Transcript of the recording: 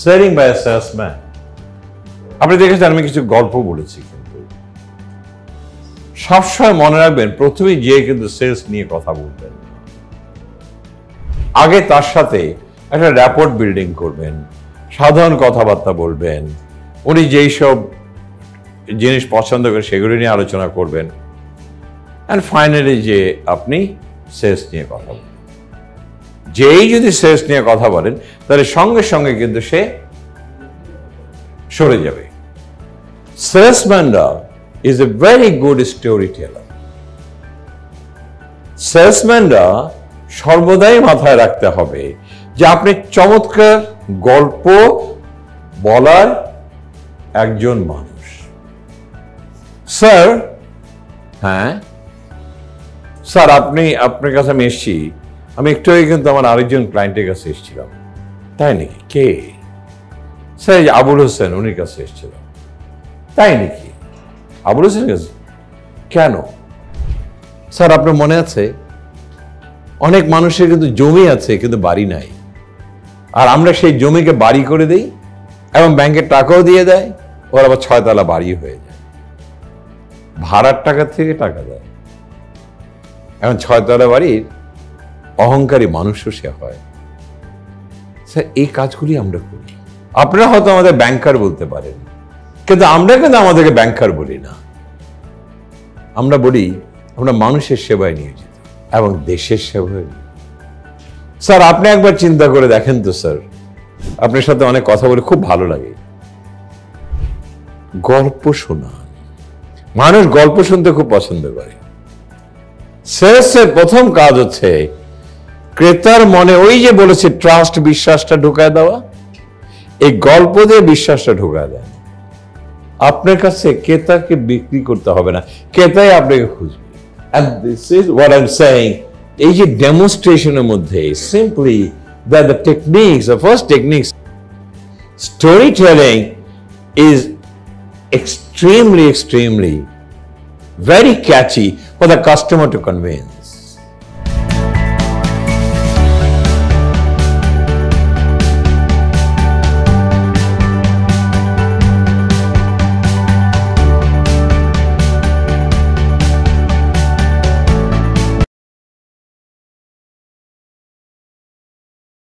selling by a salesman. আপনি দেখেছেন আমি কিছু গল্প বলেছি, কিন্তু সবসময় মনে রাখবেন প্রথমেই যে কিন্তু সেলস নিয়ে কথা বলবেন, আগে তার সাথে একটা র্যাপোর্ট বিল্ডিং করবেন, সাধারণ কথাবার্তা বলবেন, উনি যেই সব জিনিস পছন্দ করে সেগুলি নিয়ে আলোচনা করবেন, অ্যান্ড ফাইনালি যে আপনি সেলস নিয়ে কথা বলেন। যেই যদি সেলস নিয়ে কথা বলেন তাহলে সঙ্গে সঙ্গে কিন্তু সে সরে যাবে। সেলসম্যানরা is a very good story teller. সেলসম্যানরা সর্বদাই মাথায় রাখতে হবে যে আপনি চমৎকার গল্প বলার একজন মানুষ। স্যার, হ্যাঁ স্যার, আপনার কাছে আমি এসেছি, আমি একটু আগে কিন্তু আমার আরেকজন ক্লায়েন্টের কাছে এসেছিলাম। তাই নাকি? কে? স্যার, আবুল হোসেন, উনির কাছে এসেছিলাম। তাই নাকি? আবুল হোসেনের কাছে? কেন? স্যার, আপনার মনে আছে অনেক মানুষের কিন্তু জমি আছে কিন্তু বাড়ি নাই, আর আমরা সেই জমিকে বাড়ি করে দিই এবং ব্যাংকের টাকাও দিয়ে দেয়, ওর আবার 6 তলা বাড়ি হয়ে যায়, ভাড়ার টাকা থেকে টাকা দেয়, এখন 6 তলা বাড়ির অহংকারী মানুষও সে হয়। স্যার, এই কাজগুলি আমরা করি। আপনারা হয়তো আমাদের ব্যাংকার বলতে পারেন, কিন্তু আমরা কিন্তু আমাদেরকে ব্যাংকার বলি না। আমরা বলি আমরা মানুষের সেবায় নিয়োজিত এবং দেশের সেবায়। স্যার, আপনি একবার চিন্তা করে দেখেন তো স্যার, আপনার সাথে অনেক কথা বলে খুব ভালো লাগে। গল্প শোনা, মানুষ গল্প শুনতে খুব পছন্দ করে। সেলসের প্রথম কাজ হচ্ছে ক্রেতার মনে ওই যে বলেছে ট্রাস্ট, বিশ্বাসটা ঢোকায় দেওয়া। এই গল্প দিয়ে বিশ্বাসটা ঢোকায় দেয়। আপনার কাছে ক্রেতাকে বিক্রি করতে হবে না, ক্রেতাই আপনাকে খুঁজবে। And this is what I'm saying. এই যে ডেমনস্ট্রেশনের মধ্যে simply that the techniques, the first techniques, storytelling is extremely very catchy for the customer to convince.